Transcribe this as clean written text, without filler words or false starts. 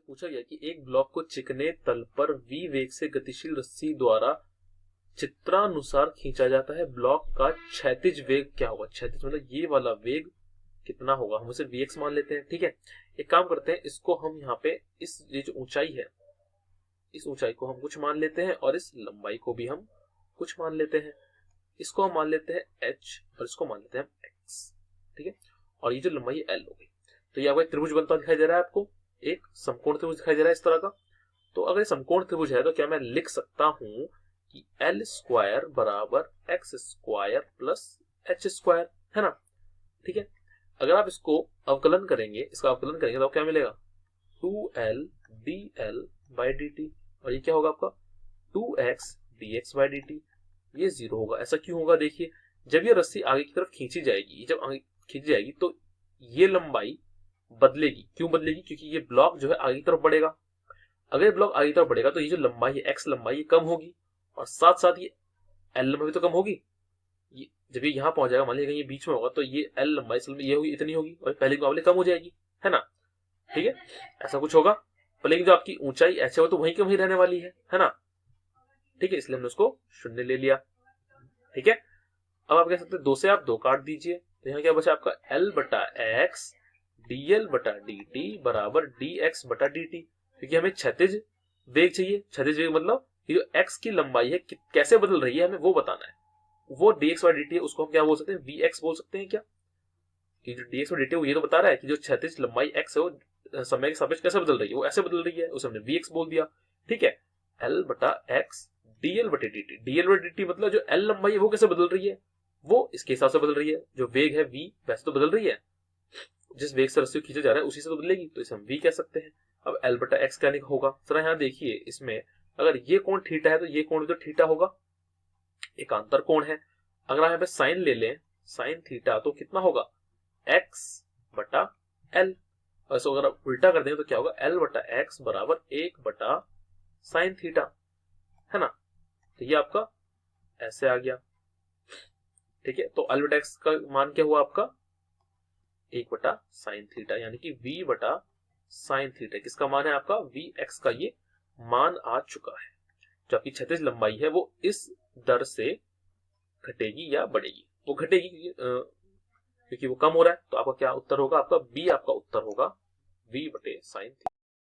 पूछा गया कि एक ब्लॉक को चिकने तल पर v वेग से गतिशील रस्सी द्वारा चित्रानुसार खींचा जाता है। ब्लॉक का क्षैतिज वेग क्या होगा? क्षैतिज मतलब ये वाला वेग कितना होगा? हम उसे vx मान लेते हैं। ठीक है, एक काम करते हैं, इसको हम यहाँ पे इस ये जो ऊंचाई है, इस ऊंचाई को हम कुछ मान लेते हैं और इस लंबाई को भी हम कुछ मान लेते हैं। इसको हम मान लेते हैं h और इसको मान लेते हैं x। ठीक है, और ये जो लंबाई है l हो गई। तो ये आपको एक त्रिभुज बनता दिखाई दे रहा है, आपको एक समकोण त्रिभुज दिखाई दे रहा है इस तरह का। तो अगर ये समकोण त्रिभुज है तो क्या मैं लिख सकता हूं कि l स्क्वायर बराबर x square plus h square, है ना? ठीक है, अगर आप इसको अवकलन करेंगे, इसका अवकलन करेंगे तो क्या मिलेगा? 2l dl बाई dt, और ये क्या होगा आपका? 2x dx by dt। ये 0 होगा। ऐसा क्यों होगा? देखिए, जब ये रस्सी आगे की तरफ खींची जाएगी, जब आगे खींची जाएगी तो ये लंबाई बदलेगी। क्यों बदलेगी? क्योंकि ये ब्लॉक जो है आगे की तरफ बढ़ेगा। अगर ये ब्लॉक आगे की तरफ बढ़ेगा तो ये जो लंबाई है x लंबाई ये कम होगी, और साथ साथ ये l लंबाई भी तो कम होगी। ये जब ये यहाँ पहुंच जाएगा, मान लीजिए ये बीच में होगा, तो ये l लंबाई ये होगी, इतनी होगी, और पहले के मुकाबले कम हो जाएगी, है ना? ठीक है, ऐसा कुछ होगा। पर लेकिन जो आपकी ऊंचाई h है वो तो वहीं की वहीं रहने वाली है ना? ठीक है, इसलिए हमने उसको शून्य ले लिया। ठीक है, अब आप कह सकते हैं 2 से आप 2 काट दीजिए, तो यहाँ क्या बचा आपका? l बटा एक्स dl बटा dt बराबर dx बटा dt। क्योंकि हमें क्षैतिज वेग चाहिए। क्षैतिज वेग मतलब ये जो x की लंबाई है कैसे बदल रही है, हमें वो बताना है। वो dx बटा dt है, उसको हम क्या बोल सकते हैं? vx बोल सकते हैं क्या? कि जो dx बटा dt है वो ये तो बता रहा है कि जो क्षैतिज लंबाई x है वो समय के सापेक्ष कैसे बदल रही है, वो ऐसे बदल रही है, उसे हमने vx बोल दिया। ठीक है, l बटा x dl बटे dt, dl बटे dt मतलब जो l लंबाई है वो कैसे बदल रही है? वो इसके हिसाब से बदल रही है। जो वेग है v वैसे तो बदल रही है, जिस वेग से रस्सी खींचा जा रहा है उसी से तो बदलेगी, तो इसे हम v कह सकते हैं। अब l बटा x क्या होगा? जरा यहाँ देखिए, इसमें अगर ये कोण थीटा है तो ये कोण भी तो थीटा होगा, एकांतर कोण है। अगर आप यहाँ पे साइन ले लें, साइन थीटा, तो कितना होगा? x बटा l। और इसको अगर आप उल्टा कर देंगे तो क्या होगा? l बटा x बराबर 1 बटा साइन थीटा, है ना? तो ये आपका ऐसे आ गया। ठीक है, तो l बटा x का मान क्या हुआ आपका? 1 बटा साइन थीटा, यानी कि v बटा साइन थीटा। किसका मान है आपका? vx का ये मान आ चुका है। जो आपकी क्षैतिज लंबाई है वो इस दर से घटेगी या बढ़ेगी? वो घटेगी, क्योंकि वो कम हो रहा है। तो आपका क्या उत्तर होगा? आपका बी आपका उत्तर होगा, v बटे साइन थीटा।